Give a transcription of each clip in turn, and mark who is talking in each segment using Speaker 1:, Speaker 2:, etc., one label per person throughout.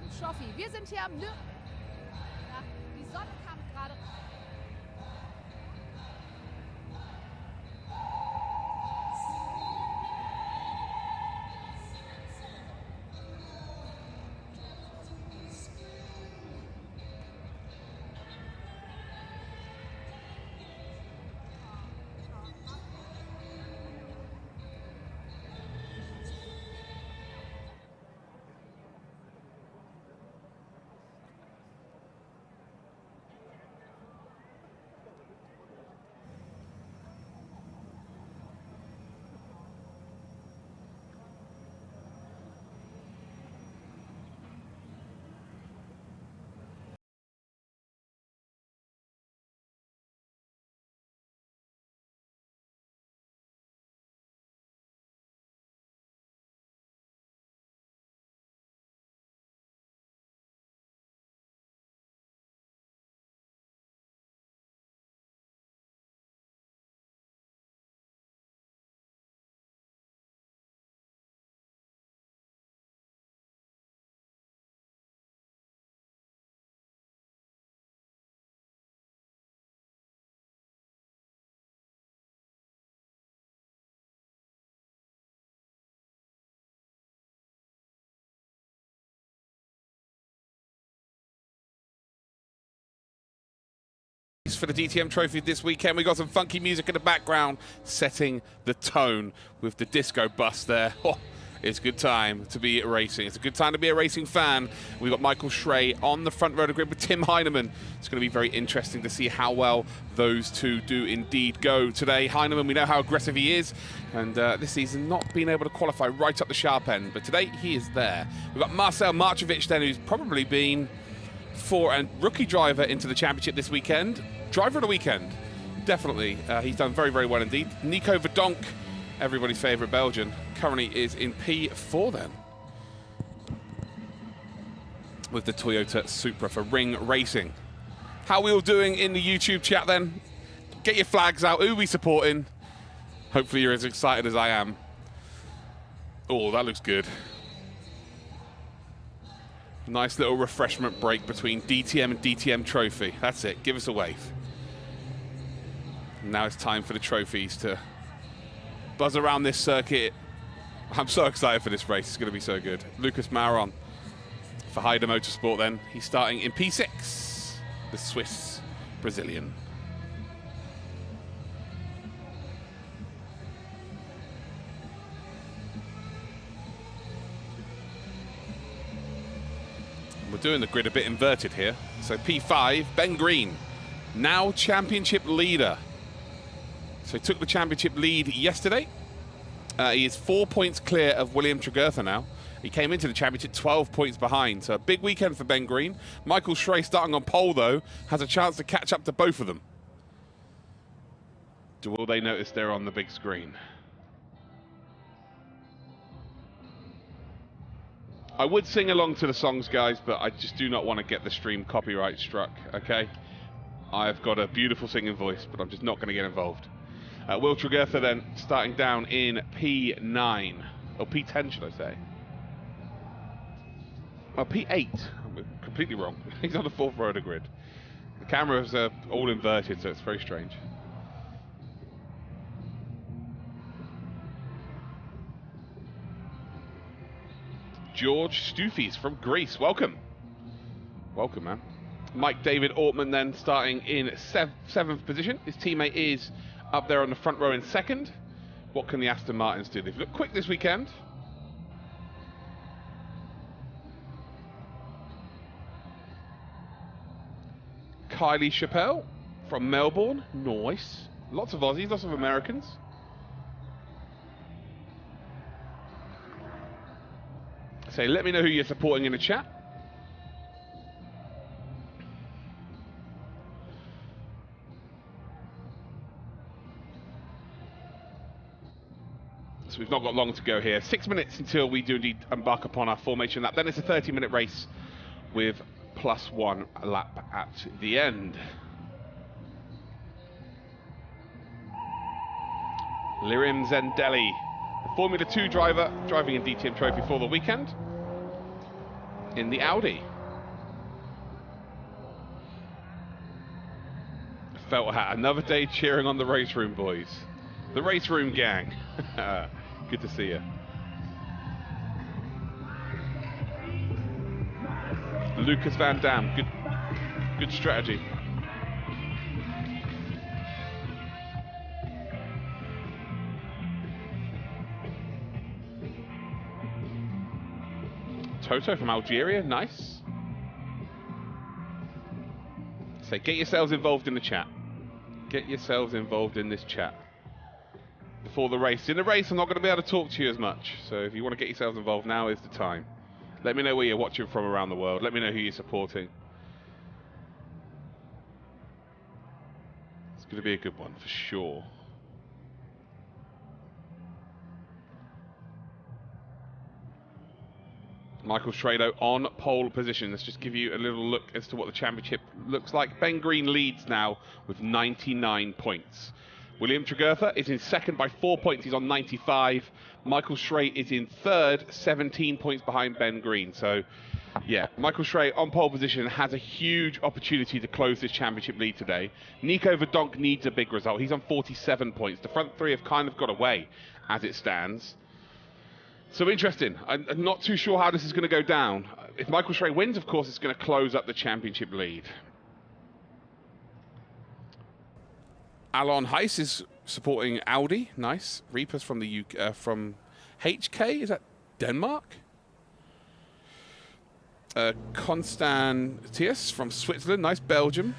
Speaker 1: DTM Trophy. Wir sind hier am Ja, die Sonne kam gerade.
Speaker 2: For the DTM Trophy this weekend, we got some funky music in the background, setting the tone with the disco bus there. Oh, it's a good time to be racing. It's a good time to be a racing fan. We've got Michael Schrey on the front row of the grid with Tim Heineman. It's going to be very interesting to see how well those two do indeed go today. Heineman, we know how aggressive he is, and this season not being able to qualify right up the sharp end, but today he is there. We've got Marcel Marchovich then, who's probably been for a rookie driver into the championship this weekend. Driver of the weekend, definitely. He's done very, very well indeed. Nico Verdunk, everybody's favourite Belgian, currently is in P4 then, with the Toyota Supra for Ring Racing. How are we all doing in the YouTube chat then? Get your flags out. Who are we supporting? Hopefully you're as excited as I am. Oh, that looks good. Nice little refreshment break between DTM and DTM Trophy. That's it. Give us a wave. Now it's time for the trophies to buzz around this circuit. I'm so excited for this race. It's going to be so good. Lucas Mauron for Haida Motorsport then. He's starting in P6, the Swiss Brazilian. We're doing the grid a bit inverted here. So P5, Ben Green, now championship leader. So he took the championship lead yesterday. He is 4 points clear of William Tregurtha now. He came into the championship 12 points behind. So a big weekend for Ben Green. Michael Schrey, starting on pole though, has a chance to catch up to both of them. Will they notice they're on the big screen? I would sing along to the songs, guys, but I just do not want to get the stream copyright struck, okay? I've got a beautiful singing voice, but I'm just not going to get involved. Will Tregurtha then starting down in P9, or P10 should I say? Well, P8, I'm completely wrong. He's on the fourth row of the grid. The cameras are all inverted, so it's very strange. George Stufis from Greece, welcome. Welcome, man. Mike David Ortman then starting in seventh position. His teammate is up there on the front row in second. What can the Aston Martins do? They've looked quick this weekend. Kylie Chappelle from Melbourne, nice. Lots of Aussies, lots of Americans. So let me know who you're supporting in the chat. So we've not got long to go here. 6 minutes until we do indeed embark upon our formation lap. Then it's a 30-minute race with +1 lap at the end. Lirim Zendelli, the Formula 2 driver, driving in DTM Trophy for the weekend. in the Audi. Felt hat, another day cheering on the race room boys. The race room gang. Good to see you. Lucas Van Dam, good strategy. Toto from Algeria, nice. So get yourselves involved in the chat. Get yourselves involved in this chat before the race. In the race, I'm not going to be able to talk to you as much. So if you want to get yourselves involved, now is the time. Let me know where you're watching from around the world. Let me know who you're supporting. It's going to be a good one for sure. Michael Strado on pole position. Let's just give you a little look as to what the championship looks like. Ben Green leads now with 99 points. William Tregurtha is in second by 4 points. He's on 95. Michael Schrey is in third, 17 points behind Ben Green. So, yeah, Michael Schrey on pole position has a huge opportunity to close this championship lead today. Nico Verdunk needs a big result. He's on 47 points. The front three have kind of got away as it stands. So interesting. I'm not too sure how this is going to go down. If Michael Schrey wins, of course, it's going to close up the championship lead. Alon Heiss is supporting Audi. Nice. Reapers from the UK, from HK. Is that Denmark? Constantius from Switzerland. Nice. Belgium.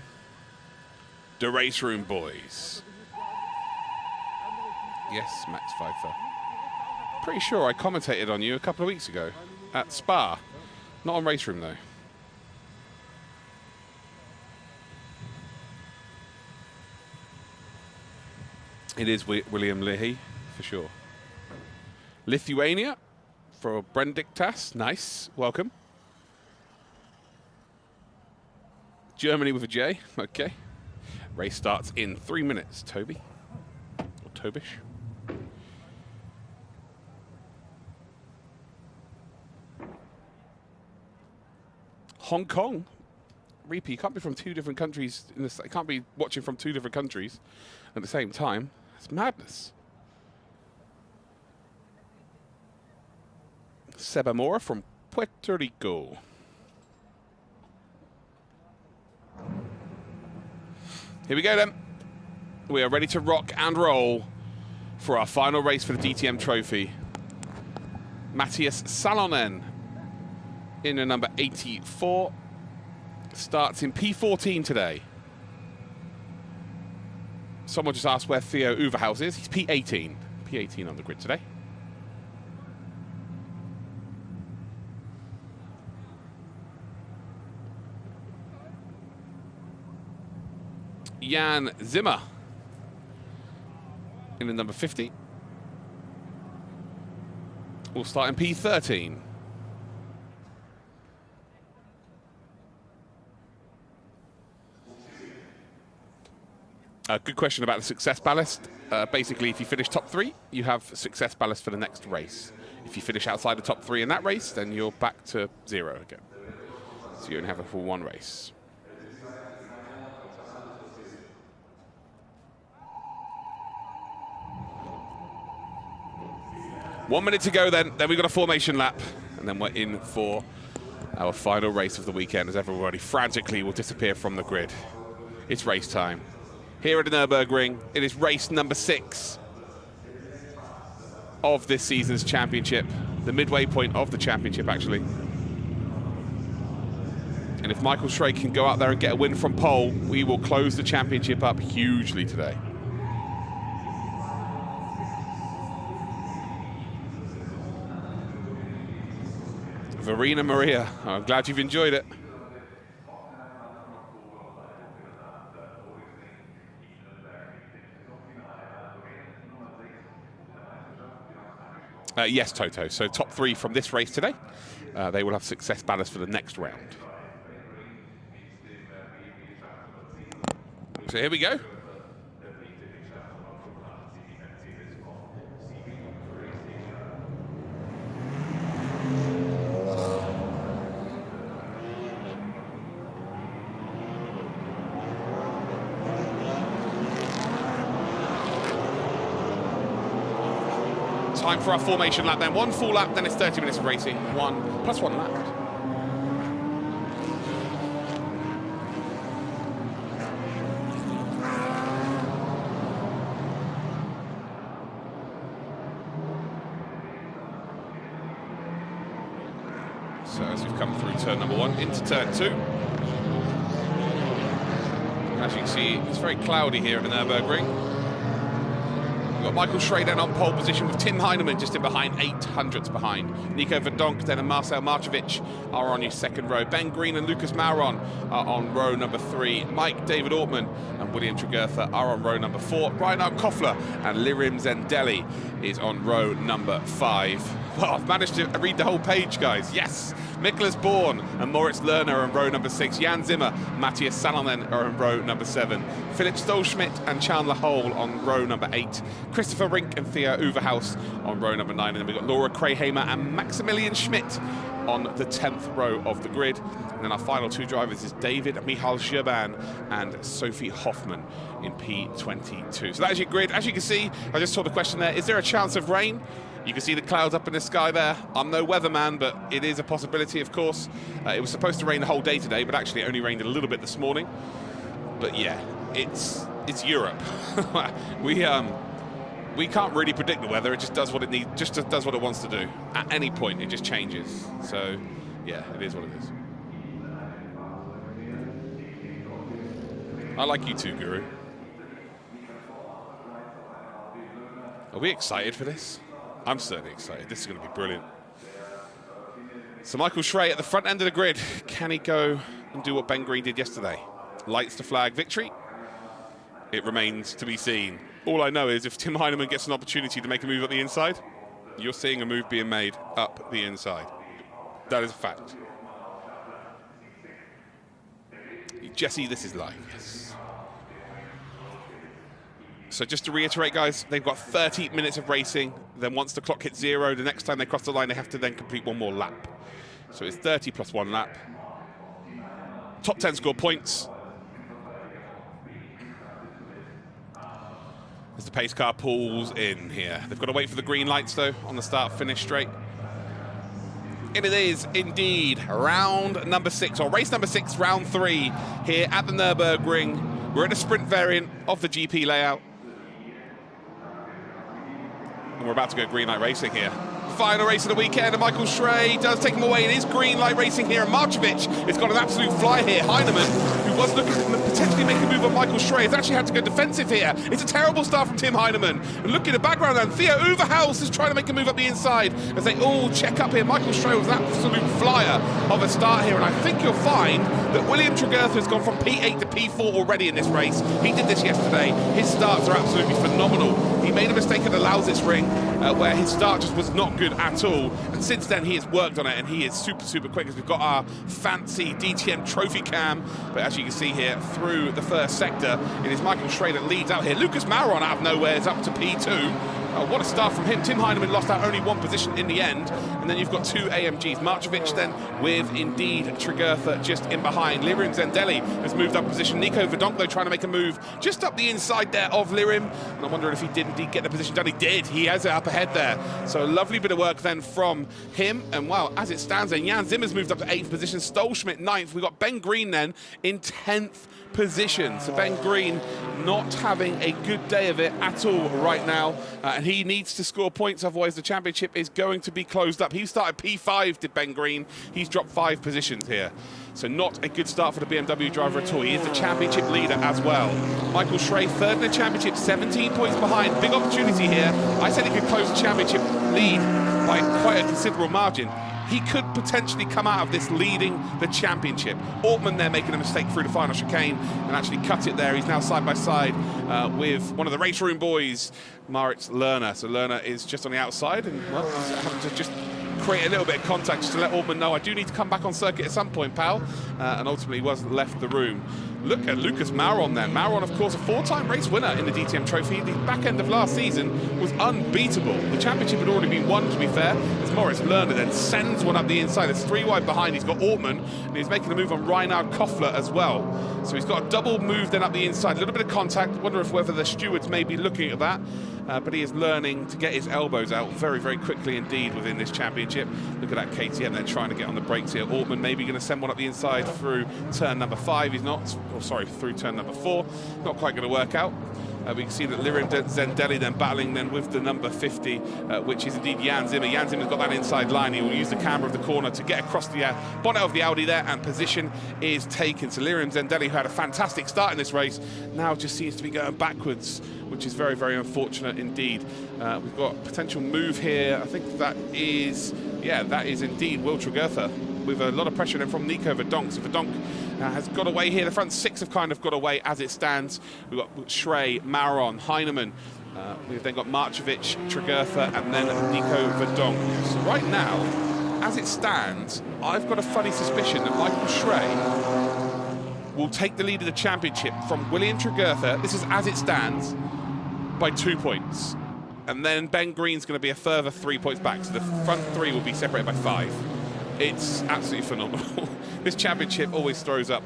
Speaker 2: The Race Room boys. Yes, Max Pfeiffer. Pretty sure I commentated on you a couple of weeks ago at Spa. Not on Race Room, though. It is William Leahy, for sure. Lithuania for Brendiktas. Nice. Welcome. Germany with a J. Okay. Race starts in 3 minutes. Toby. Or Tobish. Hong Kong. Reapy, you can't be from two different countries. You can't be watching from two different countries at the same time. It's madness. Sebamora from Puerto Rico. Here we go then. We are ready to rock and roll for our final race for the DTM Trophy. Matthias Salonen in a number 84. Starts in P14 today. Someone just asked where Theo Uverhaus is. He's P18. P18 on the grid today. Jan Zimmer in the number 50. We'll start in P13. Good question about the success ballast. Basically, if you finish top 3, you have success ballast for the next race. If you finish outside the top 3 in that race, then you're back to 0 again. So you only have a full 1 race. One minute to go then we've got a formation lap, and then we're in for our final race of the weekend as everybody frantically will disappear from the grid. It's race time. Here at the Nürburgring, it is race number 6 of this season's championship, the midway point of the championship, actually. And if Michael Schrey can go out there and get a win from pole, we will close the championship up hugely today. Verena Maria, I'm glad you've enjoyed it. Yes, Toto. So top 3 from this race today. They will have success ballast for the next round. So here we go. Time for our formation lap then. 1 full lap, then it's 30 minutes of racing. 1 plus 1 lap. So as we've come through turn number 1 into turn 2. As you can see, it's very cloudy here at the Nürburgring. We've got Michael Schrader on pole position with Tim Heinemann just in behind, 800ths behind. Nico Verdunk then and Marcel Marchovich are on your second row. Ben Green and Lucas Mauron are on row number 3. Mike David Ortman and William Tregertha are on row number 4. Reinhard Koffler and Lirim Zendelli is on row number 5. Well, I've managed to read the whole page, guys. Yes! Miklas Born and Moritz Lerner are on row number 6. Jan Zimmer, Matthias Salonen are on row number 7. Philip Stolschmidt and Chandler Hole on row number 8. Christopher Rink and Thea Uverhaus on row number 9. And then we've got Laura Krayhamer and Maximilian Schmidt on the 10th row of the grid. And then our final 2 drivers is David Michal Zurban and Sophie Hoffman in P22. So that is your grid. As you can see, I just saw the question there, is there a chance of rain? You can see the clouds up in the sky there. I'm no weatherman, but it is a possibility, of course. It was supposed to rain the whole day today, but actually it only rained a little bit this morning. But yeah, it's Europe. We can't really predict the weather. It just does what it needs, just does what it wants to do. At any point, it just changes. So yeah, it is what it is. I like you too, Guru. Are we excited for this? I'm certainly excited. This is going to be brilliant. So Michael Schrader at the front end of the grid. Can he go and do what Ben Green did yesterday? Lights to flag victory? It remains to be seen. All I know is if Tim Heinemann gets an opportunity to make a move up the inside, you're seeing a move being made up the inside. That is a fact. Jesse, this is live, yes. So just to reiterate, guys, they've got 30 minutes of racing. Then once the clock hits 0, the next time they cross the line, they have to then complete 1 more lap. So it's 30 plus 1 lap. Top 10 score points. As the pace car pulls in here. They've got to wait for the green lights, though, on the start-finish straight. And it is indeed round number 6, or race number 6, round 3, here at the Nürburgring. We're in a sprint variant of the GP layout. And we're about to go green light racing here. Final race of the weekend, and Michael Schrader does take him away. It is green light racing here, and Marchovich has got an absolute fly here. Heinemann, who was looking to potentially make a move on Michael Schrader, has actually had to go defensive here. It's a terrible start from Tim Heinemann. And look in the background, and Theo Uverhaus is trying to make a move up the inside as they all check up here. Michael Schrader was an absolute flyer of a start here, and I think you'll find that William Tregertha has gone from P8 to P4 already in this race. He did this yesterday. His starts are absolutely phenomenal. He made a mistake at the Lausitz ring where his start just was not good at all. And since then, he has worked on it, and he is super, super quick as we've got our fancy DTM Trophy cam. But as you can see here, through the first sector, it is Michael Schrader leads out here. Lucas Mauron out of nowhere is up to P2. What a start from him. Tim Heinemann lost out only 1 position in the end. And then you've got 2 AMGs. Marchovich then with, indeed, Tregertha just in behind. Lirim Zendelli has moved up position. Nico Verdunk, though, trying to make a move just up the inside there of Lirim. And I'm wondering if he did indeed get the position done. He did. He has it up ahead there. So a lovely bit of work then from him. And, well, as it stands then, Jan Zimmer's moved up to 8th position. Stolschmidt 9th. We've got Ben Green then in 10th position. So Ben Green not having a good day of it at all right now. And he needs to score points, otherwise the championship is going to be closed up. He started P5, did Ben Green. He's dropped 5 positions here. So not a good start for the BMW driver at all. He is the championship leader as well. Michael Schrader, 3rd in the championship, 17 points behind. Big opportunity here. I said he could close the championship lead by quite a considerable margin. He could potentially come out of this leading the championship. Ortman there making a mistake through the final chicane and actually cut it there. He's now side by side with one of the race room boys, Moritz Lerner. So Lerner is just on the outside and, well, having to just create a little bit of contact just to let Ortman know, I do need to come back on circuit at some point, pal. And ultimately was left the room. Look at Lucas Mauron then. Mauron, of course, a 4-time race winner in the DTM Trophy. The back end of last season was unbeatable. The championship had already been won, to be fair, as Moritz Lerner then sends one up the inside. There's 3 wide behind. He's got Ortmann, and he's making a move on Reinhard Koffler as well. So he's got a double move then up the inside. A little bit of contact. Wonder if whether the stewards may be looking at that. But he is learning to get his elbows out very, very quickly indeed within this championship. Look at that KTM then trying to get on the brakes here. Ortmann maybe going to send one up the inside through turn number 5. He's not, or sorry, through turn number 4. Not quite going to work out. We can see that Lirim Zendelli then battling then with the number 50, which is indeed Jan Zimmer. Jan Zimmer's got that inside line. He will use the camber of the corner to get across the bonnet of the Audi there, and position is taken. So Lirim Zendelli, who had a fantastic start in this race, now just seems to be going backwards, which is very, very unfortunate indeed. We've got a potential move here. I think that is, yeah, that is indeed Will Tregurtha, with a lot of pressure then from Nico Verdunk. So Verdunk has got away here. The front 6 have kind of got away as it stands. We've got Schrey, Maron, Heinemann. We've then got Marchovich, Tregurtha, and then Nico Verdunk. So right now, as it stands, I've got a funny suspicion that Michael Schrey will take the lead of the championship from William Tregurtha. This is as it stands, by 2 points. And then Ben Green's going to be a further 3 points back. So the front 3 will be separated by 5. It's absolutely phenomenal. This championship always throws up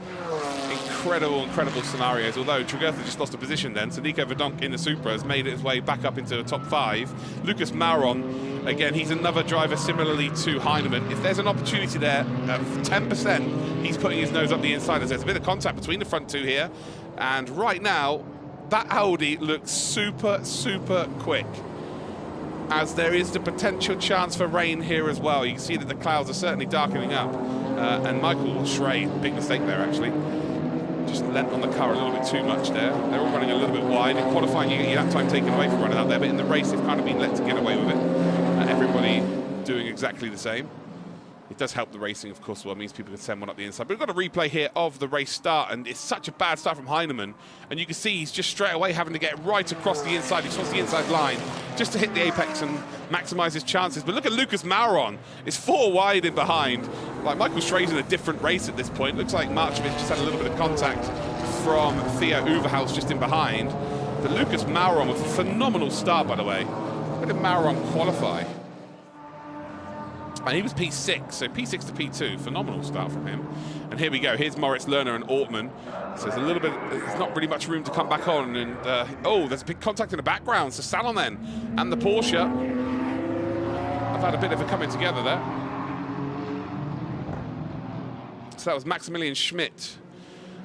Speaker 2: incredible scenarios, although Tregurtha just lost a position then, so Nico Verdunk in the Supra has made his way back up into the top 5. Lucas Mauron, again, he's another driver similarly to Heinemann. If there's an opportunity there of 10%, he's putting his nose up the inside. There's a bit of contact between the front 2 here, and right now, that Audi looks super quick, as there is the potential chance for rain here as well. You can see that the clouds are certainly darkening up. And Michael Schrey, big mistake there actually, just lent on the car a little bit too much there. They're all running a little bit wide. In qualifying, you get your lap time taken away for running out there, but in the race, they've kind of been let to get away with it. Everybody doing exactly the same. It does help the racing, of course, well, it means people can send one up the inside. But we've got a replay here of the race start, and it's such a bad start from Heinemann. And you can see he's just straight away having to get right across the inside. He just wants the inside line just to hit the apex and maximise his chances. But look at Lucas Mauron. It's 4 wide in behind. Like, Michael Schrey's in a different race at this point. Looks like Marchovich just had a little bit of contact from Theo Uverhaus just in behind. But Lucas Mauron with a phenomenal start, by the way. Where did Mauron qualify? And he was P6, so P6 to P2, phenomenal start from him. And here we go, here's Moritz Lerner and Ortmann. So there's a little bit, there's not really much room to come back on. And oh, there's a big contact in the background. So Salonen and the Porsche have had a bit of a coming together there. So that was Maximilian Schmidt.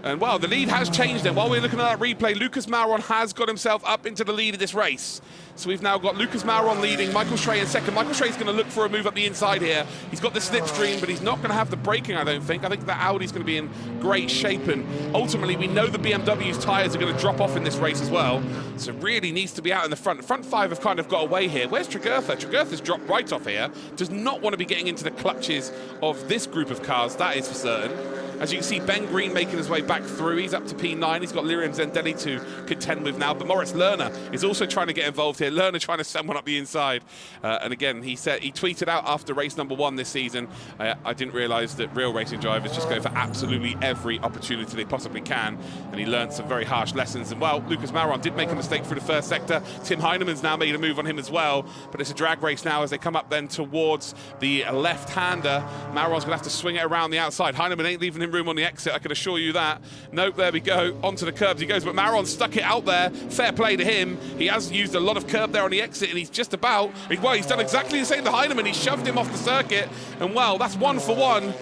Speaker 2: And well, the lead has changed then. While we're looking at that replay, Lucas Mauron has got himself up into the lead of this race. So we've now got Lucas Mauron leading, Michael Schrey in second. Michael Schrey's going to look for a move up the inside here. He's got the slipstream, but he's not going to have the braking, I don't think. I think that Audi's going to be in great shape, and ultimately we know the BMW's tyres are going to drop off in this race as well. So really needs to be out in the front. The front 5 have kind of got away here. Where's Tregurtha? Tregurtha's dropped right off here. Does not want to be getting into the clutches of this group of cars, that is for certain. As you can see, Ben Green making his way back through. He's up to P9. He's got Lirim Zendelli to contend with now. But Moritz Lerner is also trying to get involved here. Lerner trying to send one up the inside. And again, he tweeted out after race number 1 this season, I didn't realise that real racing drivers just go for absolutely every opportunity they possibly can. And he learned some very harsh lessons. And well, Lucas Mauron did make a mistake through the first sector. Tim Heinemann's now made a move on him as well. But it's a drag race now as they come up then towards the left-hander. Mauron's going to have to swing it around the outside. Heinemann ain't leaving him room on the exit, I can assure you that. Nope, there we go. Onto the curbs he goes, but Mauron stuck it out there. Fair play to him. He has used a lot of curb there on the exit, and he's just about, well, he's done exactly the same to Heinemann. He shoved him off the circuit, and well, that's 1 for 1.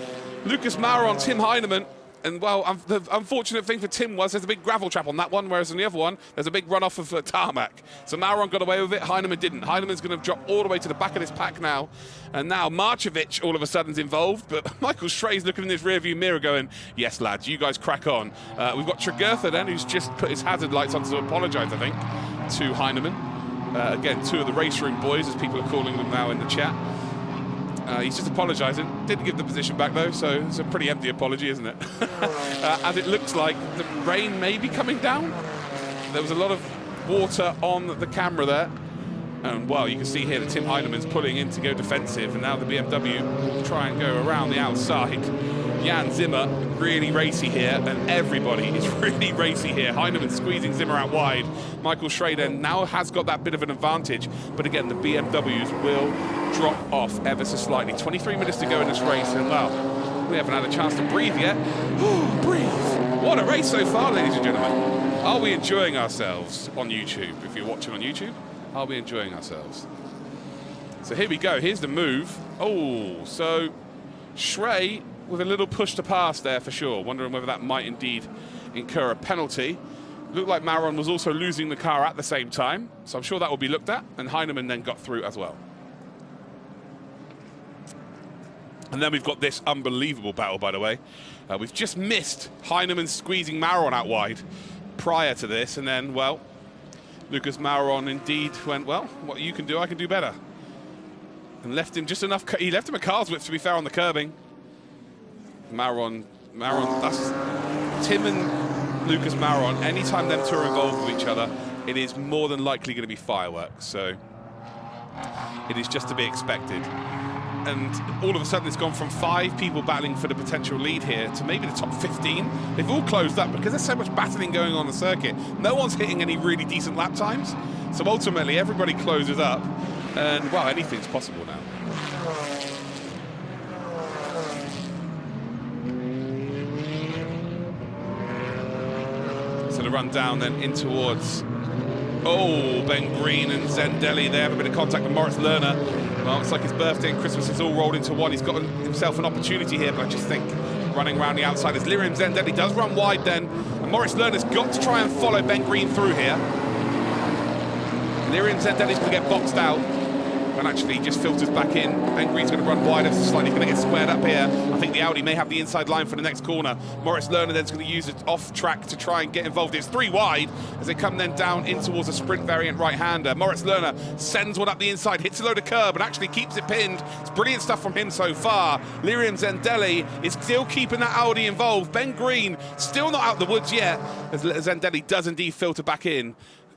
Speaker 2: Lucas Mauron, Tim Heinemann. And well, the unfortunate thing for Tim was there's a big gravel trap on that one, whereas on the other one, there's a big runoff of tarmac. So Mauron got away with it, Heinemann didn't. Heinemann's going to drop all the way to the back of this pack now. And now Marchovich all of a sudden is involved, but Michael Schrey's looking in his rearview mirror going, yes, lads, you guys crack on. We've got Tregurtha then, who's just put his hazard lights on to apologise, I think, to Heinemann. Again, 2 of the race room boys, as people are calling them now in the chat. He's just apologising. Didn't give the position back though, so it's a pretty empty apology, isn't it? As it looks like the rain may be coming down. There was a lot of water on the camera there. And well, you can see here that Tim Heinemann's pulling in to go defensive, and now the BMW will try and go around the outside. Jan Zimmer, really racy here, and everybody is really racy here. Heinemann squeezing Zimmer out wide. Michael Schrader now has got that bit of an advantage, but again, the BMWs will drop off ever so slightly. 23 minutes to go in this race, and well, we haven't had a chance to breathe yet. Breathe. What a race so far, ladies and gentlemen. Are we enjoying ourselves on YouTube? If you're watching on YouTube, are we enjoying ourselves? So here we go. Here's the move. Oh, so Schrey with a little push to pass there for sure. Wondering whether that might indeed incur a penalty. Looked like Maron was also losing the car at the same time, so I'm sure that will be looked at. And Heinemann then got through as well. And then we've got this unbelievable battle, by the way. We've just missed Heinemann squeezing Maron out wide prior to this, and then, well, Lucas Maron indeed went, well, what you can do, I can do better. And left him just enough, he left him a car's width, to be fair, on the curbing. Maron, that's Tim and Lucas Maron, anytime them two are involved with each other, it is more than likely going to be fireworks, so it is just to be expected. And all of a sudden it's gone from 5 people battling for the potential lead here to maybe the top 15. They've all closed up because there's so much battling going on the circuit. No one's hitting any really decent lap times. So ultimately everybody closes up and, well, anything's possible now. So the run down then in towards, Ben Green and Zendelli. They have a bit of contact with Moritz Lerner. Well, it's like his birthday and Christmas is all rolled into one. He's got himself an opportunity here, but I just think running around the outside as Lirim Zendelli does run wide then. And Moritz Lerner's got to try and follow Ben Green through here. Lirim Zendelli's going to get boxed out. And actually he just filters back in. Ben Green's going to run wide ever so slightly. He's going to get squared up here. I think the Audi may have the inside line for the next corner. Moritz Lerner then's going to use it off track to try and get involved. It's 3 wide as they come then down in towards a sprint variant right-hander. Moritz Lerner sends one up the inside, hits a load of curb and actually keeps it pinned. It's brilliant stuff from him so far. Lirim Zendelli is still keeping that Audi involved. Ben Green still not out the woods yet as Zendelli does indeed filter back in.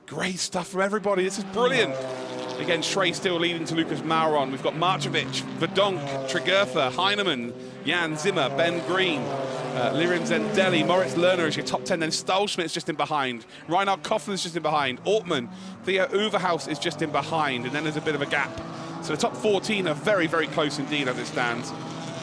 Speaker 2: Great stuff from everybody. This is brilliant. Again, Schrey still leading to Lucas Maron. We've got Marchovich, Verdunk, Tregurtha, Heinemann, Jan Zimmer, Ben Green, Lirim Zendelli, Moritz Lerner is your top 10. Then Stahlschmidt's just in behind. Reinhard Koffler's just in behind. Ortmann, Theo Uverhaus is just in behind. And then there's a bit of a gap. So the top 14 are very, very close indeed as it stands.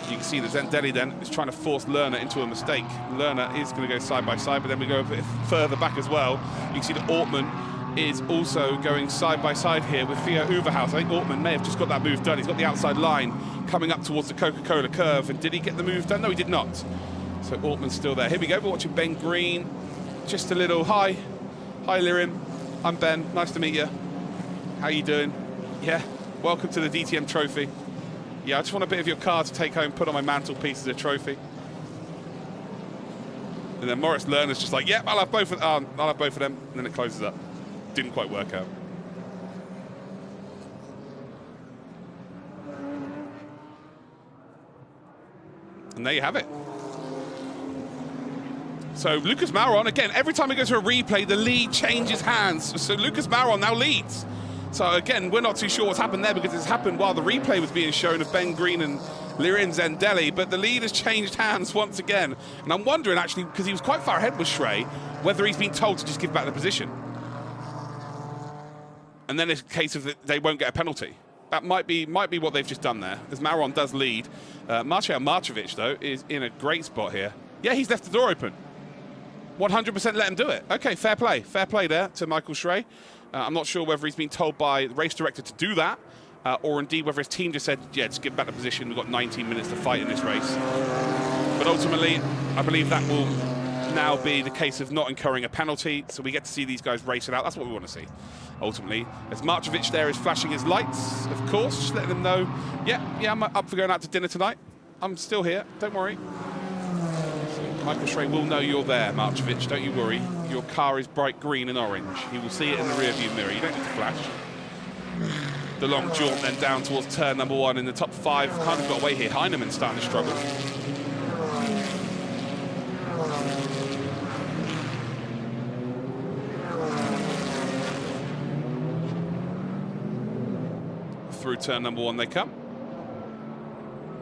Speaker 2: You can see that Zendelli then is trying to force Lerner into a mistake. Lerner is going to go side by side, but then we go a bit further back as well. You can see that Ortmann is also going side by side here with Theo Uverhaus. I think Ortmann may have just got that move done. He's got the outside line coming up towards the Coca-Cola curve. And did he get the move done? No, he did not. So Ortmann's still there. Here we go. We're watching Ben Green. Just a little hi. Hi, Lirim. I'm Ben. Nice to meet you. How you doing? Yeah. Welcome to the DTM Trophy. Yeah, I just want a bit of your car to take home, put on my mantelpiece as a trophy. And then Moritz Lerner's just like, yep, I'll have both of them. And then it closes up. Didn't quite work out. And there you have it. So Lucas Maron, again, every time we go to a replay, the lead changes hands. So Lucas Maron now leads. So again, we're not too sure what's happened there because it's happened while the replay was being shown of Ben Green and Lirim Zendelli, but the lead has changed hands once again. And I'm wondering, actually, because he was quite far ahead with Schrey, whether he's been told to just give back the position. And then it's a case of that they won't get a penalty. That might be what they've just done there, as Maron does lead. Marcel Marchovich, though, is in a great spot here. Yeah, he's left the door open. 100% let him do it. Okay, fair play. Fair play there to Michael Schrey. I'm not sure whether he's been told by the race director to do that, or indeed whether his team just said, yeah, just give back the position. We've got 19 minutes to fight in this race. But ultimately, I believe that will now be the case of not incurring a penalty, so we get to see these guys race it out. That's what we want to see, ultimately. As Marchovich there is flashing his lights, of course, just letting them know, yeah, I'm up for going out to dinner tonight. I'm still here, don't worry. So Michael Schrey will know you're there, Marchovich, don't you worry. Your car is bright green and orange. He will see it in the rearview mirror. You don't need to flash. The long jaunt then down towards turn number 1 in the top 5. Kind of got away here. Heinemann's starting to struggle. Through turn number 1 they come.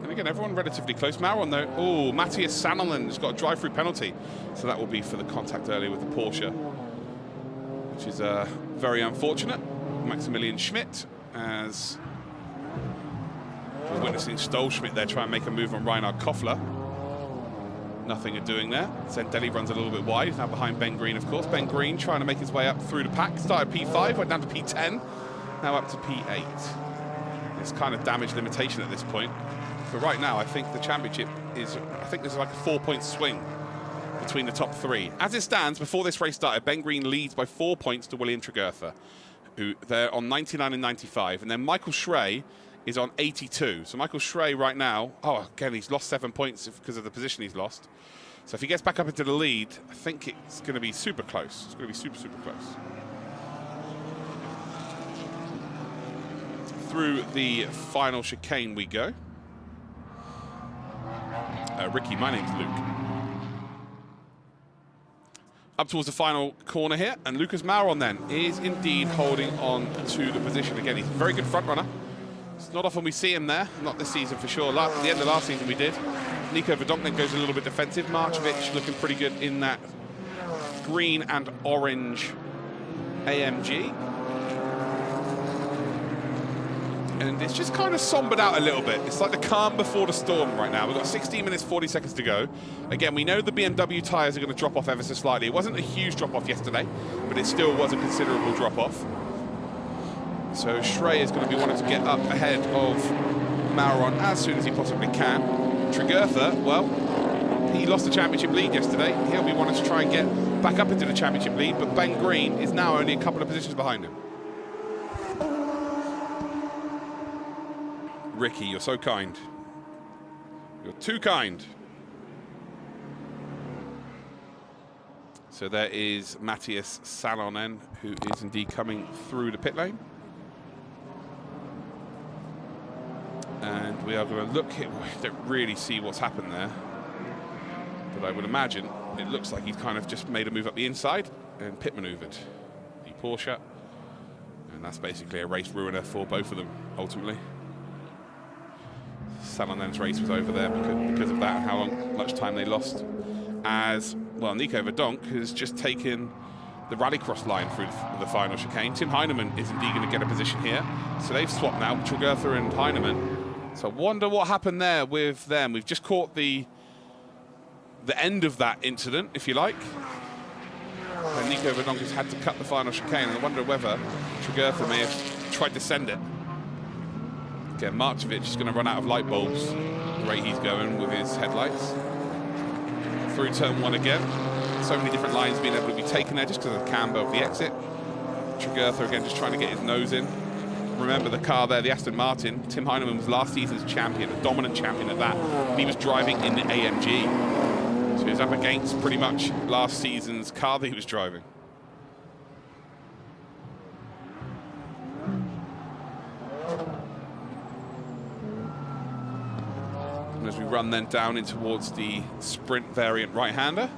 Speaker 2: And again, everyone relatively close. Maron, though, oh, Matthias Sanelin has got a drive-through penalty. So that will be for the contact earlier with the Porsche, which is very unfortunate. Maximilian Schmidt, as we're witnessing Stolschmidt there try and make a move on Reinhard Koffler. Nothing are doing there. Zendelli runs a little bit wide. He's now behind Ben Green, of course. Ben Green trying to make his way up through the pack. Started P5, went down to P10, now up to P8. It's kind of damage limitation at this point. But right now, I think the championship is, I think there's like a 4-point swing between the top three. As it stands, before this race started, Ben Green leads by 4 points to William Tregertha, who they're on 99 and 95. And then Michael Schrey is on 82. So Michael Schrey right now, oh, again, he's lost 7 points because of the position he's lost. So if he gets back up into the lead, I think it's going to be super close. It's going to be super, super close. Through the final chicane we go. Ricky, my name's Luke. Up towards the final corner here, and Lucas Mauron then is indeed holding on to the position. Again, he's a very good front runner. It's not often we see him there, not this season for sure. At the end of last season we did. Nico Verdunk then goes a little bit defensive. Marchovich looking pretty good in that green and orange AMG. And it's just kind of sombered out a little bit. It's like the calm before the storm right now. We've got 16 minutes, 40 seconds to go. Again, we know the BMW tyres are going to drop off ever so slightly. It wasn't a huge drop-off yesterday, but it still was a considerable drop-off. So Schrey is going to be wanting to get up ahead of Mauron as soon as he possibly can. Tregertha, well, he lost the championship lead yesterday. He'll be wanting to try and get back up into the championship lead, but Ben Green is now only a couple of positions behind him. Ricky, you're so kind. You're too kind. So there is Matthias Salonen, who is indeed coming through the pit lane. And we are going to look here. We don't really see what's happened there. But I would imagine it looks like he's kind of just made a move up the inside and pit maneuvered the Porsche. And that's basically a race ruiner for both of them, ultimately. Salonen's race was over there because of that and how much time they lost. As, well, Nico Verdunk has just taken the rallycross line through the final chicane. Tim Heinemann is indeed going to get a position here. So they've swapped now, Tregertha and Heinemann. So I wonder what happened there with them. We've just caught the end of that incident, if you like. And Nico Verdunk has had to cut the final chicane, and I wonder whether Tregertha may have tried to send it. Again, Marchovich is going to run out of light bulbs the rate he's going with his headlights. Through turn one again. So many different lines being able to be taken there just because of the camber of the exit. Tregertha again just trying to get his nose in. Remember the car there, the Aston Martin. Tim Heinemann was last season's champion, a dominant champion at that. And he was driving in the AMG. So he was up against pretty much last season's car that he was driving. And as we run then down in towards the sprint variant right-hander.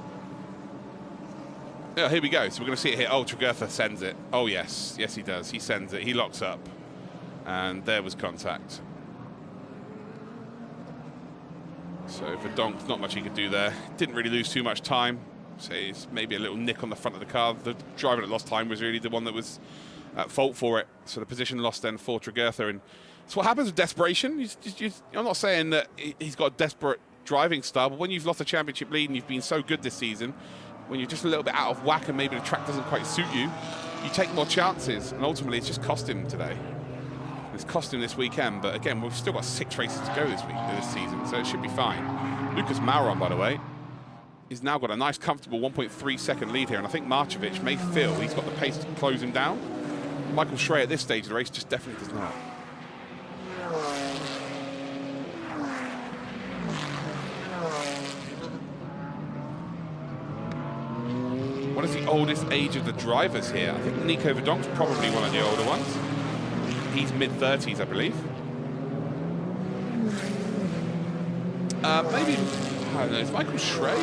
Speaker 2: Yeah, here we go. So we're going to see it here. Oh, Tregertha sends it. Oh, yes. Yes, he does. He sends it. He locks up. And there was contact. So Verdunk, not much he could do there. Didn't really lose too much time. So it's maybe a little nick on the front of the car. The driver that lost time was really the one that was at fault for it. So the position lost then for Tregertha. And it's what happens with desperation. I'm not saying that he's got a desperate driving style, but when you've lost a championship lead and you've been so good this season, when you're just a little bit out of whack and maybe the track doesn't quite suit you, you take more chances. And ultimately, it's just cost him today. It's cost him this weekend, but again, we've still got 6 races to go this season, so it should be fine. Lucas Mauron, by the way, he's now got a nice, comfortable 1.3 second lead here, and I think Marchovich may feel he's got the pace to close him down. Michael Schrey at this stage of the race just definitely does not. What is the oldest age of the drivers here? I think Nico Verdunk's probably one of the older ones. He's mid-30s, I believe. Maybe, I don't know, is Michael Schrey?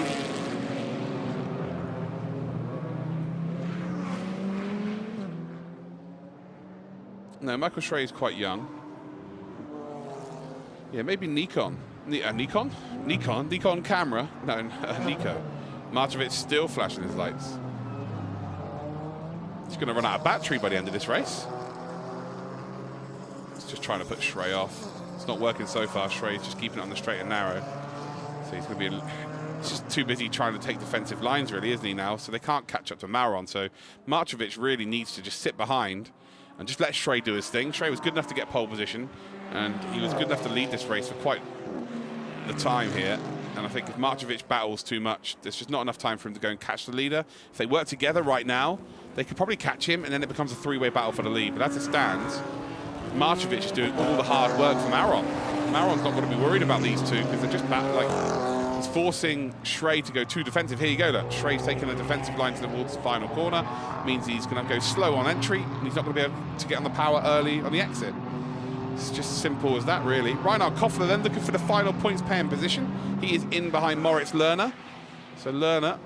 Speaker 2: No, Michael Schrey is quite young. Yeah, maybe Nikon. Nikon camera. No, Nico. Marchovich still flashing his lights. He's going to run out of battery by the end of this race. He's just trying to put Schrey off. It's not working so far. Schrey's just keeping it on the straight and narrow. So he's going to be... He's just too busy trying to take defensive lines, really, isn't he, now? So they can't catch up to Mauron. So Marchovich really needs to just sit behind and just let Schrey do his thing. Schrey was good enough to get pole position, and he was good enough to lead this race for quite the time here. And I think if Marchovich battles too much, there's just not enough time for him to go and catch the leader. If they work together right now, they could probably catch him, and then it becomes a three-way battle for the lead. But as it stands, Marchovich is doing all the hard work for Mauron. Mauron's not going to be worried about these two because they're just he's forcing Schrey to go too defensive. Here you go, look. Schrey's taking a defensive line towards the final corner. Means he's going to go slow on entry, and he's not going to be able to get on the power early on the exit. It's just simple as that, really. Reinhard Koffler then looking for the final points paying position. He is in behind Moritz Lerner. So Lerner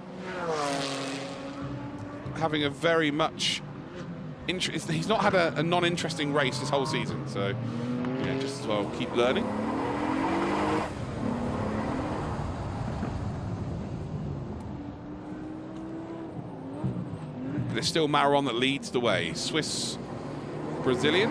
Speaker 2: having a very much... He's not had a non-interesting race this whole season. So, yeah, just as well keep learning. But it's still Mauron that leads the way. Swiss-Brazilian.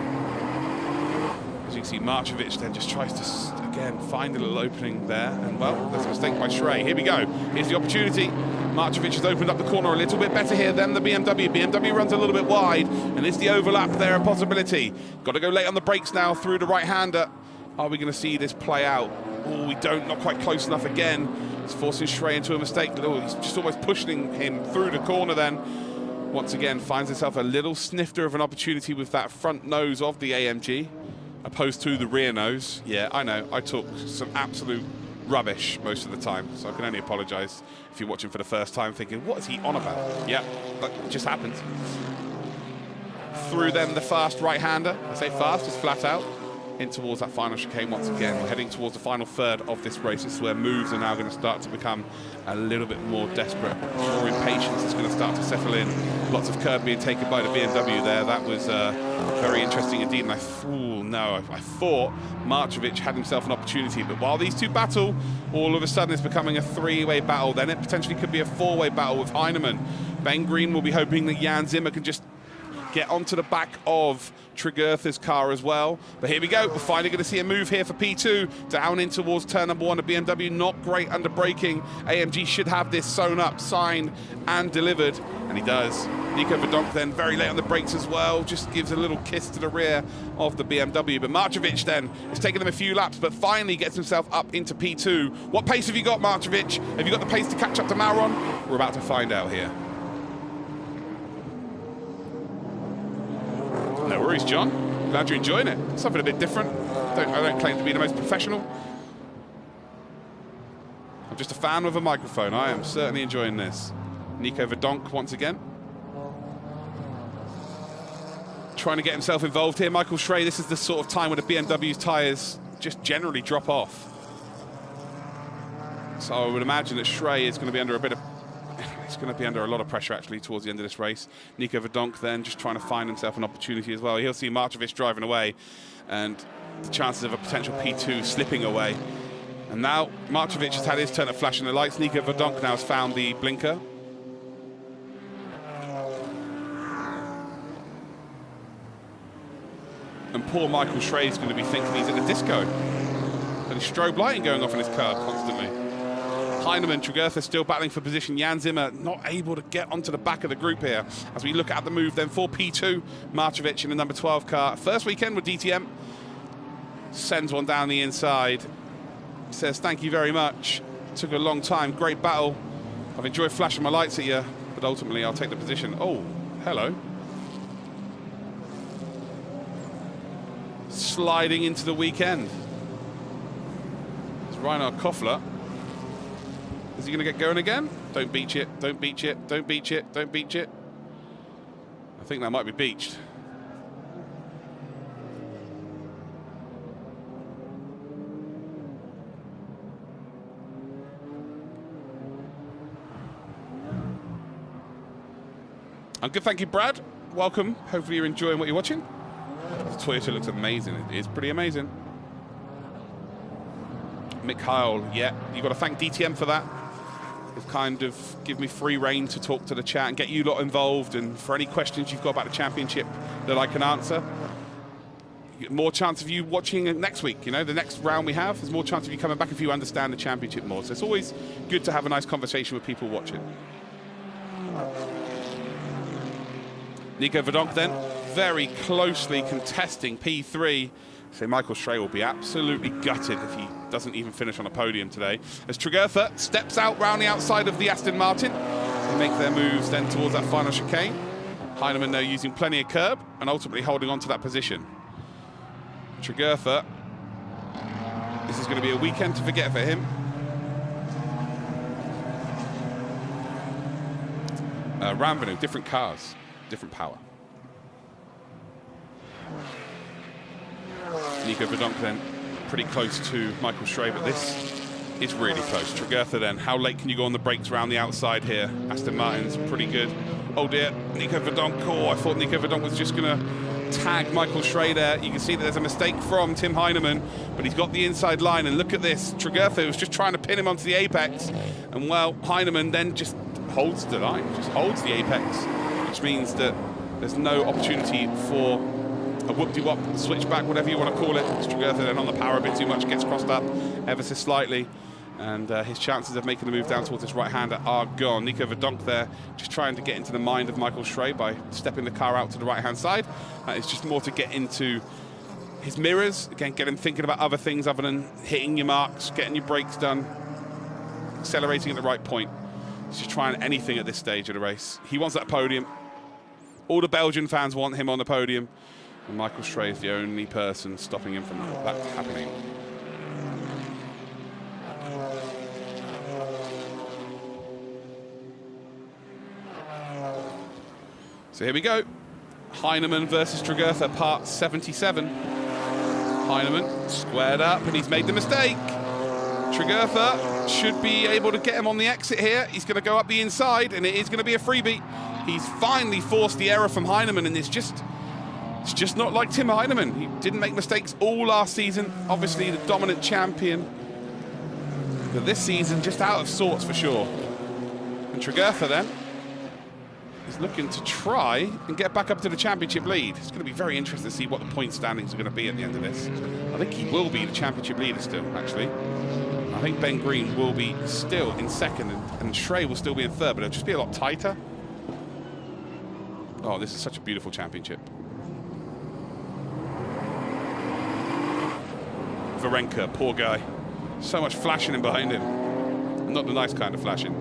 Speaker 2: As you can see, Marchovich then just tries to, again, find a little opening there. And, well, that's a mistake by Schrey. Here we go. Here's the opportunity. Marchovich has opened up the corner a little bit better here than the BMW. BMW runs a little bit wide, and it's the overlap there, a possibility. Got to go late on the brakes now through the right-hander. Are we going to see this play out? Oh, we don't. Not quite close enough again. It's forcing Schrey into a mistake. Oh, he's just almost pushing him through the corner then. Once again, finds himself a little snifter of an opportunity with that front nose of the AMG, opposed to the rear nose. Yeah, I know, I talk some absolute rubbish most of the time, so I can only apologise if you're watching for the first time thinking, what is he on about? Yeah, that just happened. Through them, the fast right-hander. I say fast, just flat out. In towards that final chicane once again. We're heading towards the final third of this race. This is where moves are now going to start to become a little bit more desperate. More impatience is going to start to settle in. Lots of curb being taken by the BMW there. That was very interesting indeed. And I thought Marchovich had himself an opportunity. But while these two battle, all of a sudden it's becoming a three-way battle. Then it potentially could be a four-way battle with Heinemann. Ben Green will be hoping that Jan Zimmer can just get onto the back of Tregurtha's car as well. But here we go. We're finally going to see a move here for P2 down in towards turn number one of BMW. Not great under braking. AMG should have this sewn up, signed and delivered. And he does. Nico Verdunk then very late on the brakes as well. Just gives a little kiss to the rear of the BMW. But Marchovich then is taking them a few laps, but finally gets himself up into P2. What pace have you got, Marchovich? Have you got the pace to catch up to Mauron? We're about to find out here. No worries, John. Glad you're enjoying it. Something a bit different. I don't claim to be the most professional. I'm just a fan with a microphone. I am certainly enjoying this. Nico Verdunk once again. Trying to get himself involved here. Michael Schrey, this is the sort of time when the BMW's tyres just generally drop off. So I would imagine that Schrey is going to be under a bit of... He's going to be under a lot of pressure, actually, towards the end of this race. Nico Verdunk then just trying to find himself an opportunity as well. He'll see Marchovich driving away and the chances of a potential P2 slipping away. And now Marchovich has had his turn at flashing the lights. Nico Verdunk now has found the blinker. And poor Michael Schrey is going to be thinking he's at a disco. And his strobe lighting going off in his car constantly. Heinemann, Tregurtha still battling for position. Jan Zimmer not able to get onto the back of the group here. As we look at the move then for P2, Marchovich in the number 12 car. First weekend with DTM. Sends one down the inside. Says, thank you very much. Took a long time, great battle. I've enjoyed flashing my lights at you, but ultimately I'll take the position. Oh, hello. Sliding into the weekend. It's Reinhard Koffler. Is he going to get going again? Don't beach it, don't beach it, don't beach it, don't beach it. I think that might be beached. I'm good, thank you, Brad. Welcome. Hopefully you're enjoying what you're watching. The Toyota looks amazing. It is pretty amazing. Mikhail, yeah, you've got to thank DTM for that. They've kind of give me free rein to talk to the chat and get you lot involved, and for any questions you've got about the championship that I can answer. You get more chance of you watching it next week, you know, the next round we have, there's more chance of you coming back if you understand the championship more. So it's always good to have a nice conversation with people watching. Nico Verdunk then, very closely contesting P3. So Michael Schray will be absolutely gutted if he doesn't even finish on a podium today. As Tregurtha steps out round the outside of the Aston Martin, they make their moves then towards that final chicane. Heinemann now using plenty of curb and ultimately holding on to that position. Tregurtha, this is going to be a weekend to forget for him. Ramvenu, different cars, different power. Nico Verdunk then pretty close to Michael Schray, but this is really close. Tregurtha then, how late can you go on the brakes around the outside here? Aston Martin's pretty good. Oh dear, Nico Verdunk. Oh, I thought Nico Verdunk was just going to tag Michael Schray there. You can see that there's a mistake from Tim Heinemann, but he's got the inside line, and look at this. Tregurtha was just trying to pin him onto the apex, and well, Heinemann then just holds the line, just holds the apex, which means that there's no opportunity for a whoop-de-wop, switchback, whatever you want to call it. Tregurtha then on the power a bit too much, gets crossed up ever so slightly, and his chances of making the move down towards his right-hander are gone. Nico Verdunk there just trying to get into the mind of Michael Schray by stepping the car out to the right-hand side. It's just more to get into his mirrors, again, get him thinking about other things other than hitting your marks, getting your brakes done, accelerating at the right point. He's just trying anything at this stage of the race. He wants that podium. All the Belgian fans want him on the podium. And Michael Schray is the only person stopping him from that happening. So here we go. Heinemann versus Tregurtha, part 77. Heinemann squared up, and he's made the mistake. Tregurtha should be able to get him on the exit here. He's going to go up the inside, and it is going to be a freebie. He's finally forced the error from Heinemann, and it's just not like Tim Heinemann. He didn't make mistakes all last season. Obviously the dominant champion. But this season, just out of sorts for sure. And Tregurtha then is looking to try and get back up to the championship lead. It's going to be very interesting to see what the point standings are going to be at the end of this. I think he will be the championship leader still, actually. I think Ben Green will be still in second, and Schray will still be in third, but it'll just be a lot tighter. Oh, this is such a beautiful championship. Varenka, poor guy. So much flashing in behind him. Not the nice kind of flashing.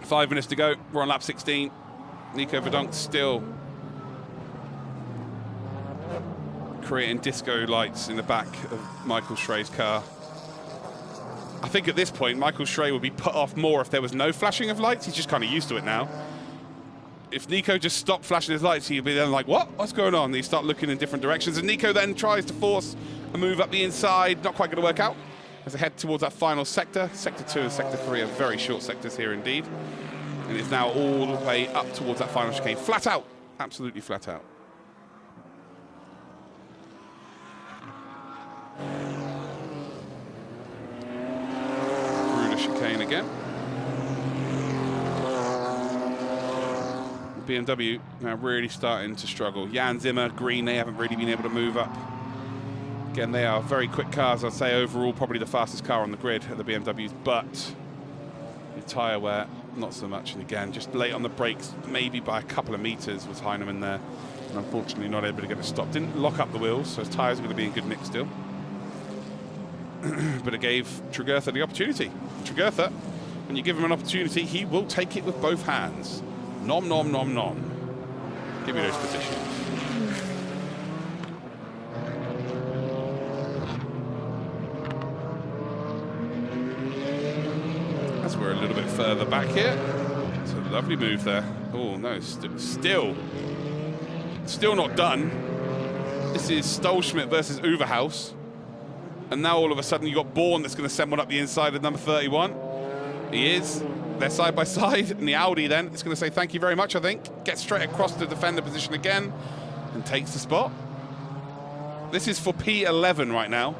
Speaker 2: 5 minutes to go. We're on lap 16. Nico Verdunk still creating disco lights in the back of Michael Schray's car. I think at this point, Michael Schray would be put off more if there was no flashing of lights. He's just kind of used to it now. If Nico just stopped flashing his lights, he'd be then like, what? What's going on? And he'd start looking in different directions. And Nico then tries to force a move up the inside. Not quite going to work out as they head towards that final sector. Sector 2 and Sector 3 are very short sectors here indeed. And it's now all the way up towards that final chicane. Flat out. Absolutely flat out. Through the chicane again. BMW now really starting to struggle. Jan Zimmer, Green, they haven't really been able to move up. Again, they are very quick cars. I'd say overall probably the fastest car on the grid at the BMWs, but the tyre wear, not so much. And again, just late on the brakes, maybe by a couple of meters was Heinemann there. And unfortunately not able to get it stopped. Didn't lock up the wheels, so his tyres are going to be in good nick still. But it gave Tregurtha the opportunity. Tregurtha, when you give him an opportunity, he will take it with both hands. Nom, nom, nom, nom. Give me those positions. As we're a little bit further back here. It's a lovely move there. Oh, no, still not done. This is Stolschmidt versus Uverhaus. And now all of a sudden you've got Bourne that's going to send one up the inside of number 31. He is. They're side by side, and the Audi then is going to say thank you very much, I think. Gets straight across to defend the position again and takes the spot. This is for P11 right now.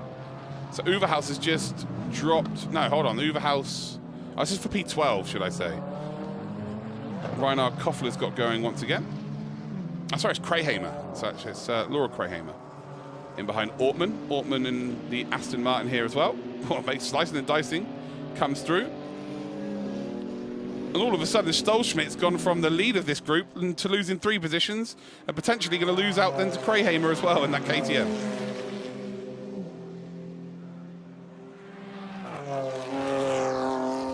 Speaker 2: So Uverhaus has just dropped. No, hold on. Uverhaus. Oh, this is for P12, should I say. Reinhard Koffler's got going once again. Oh, sorry, it's Krahamer. It's Laura Krahamer. In behind Ortmann. Ortmann in the Aston Martin here as well. Slicing and dicing comes through. And all of a sudden, Stolschmidt's gone from the lead of this group to losing 3 positions and potentially going to lose out then to Krahamer as well in that KTM.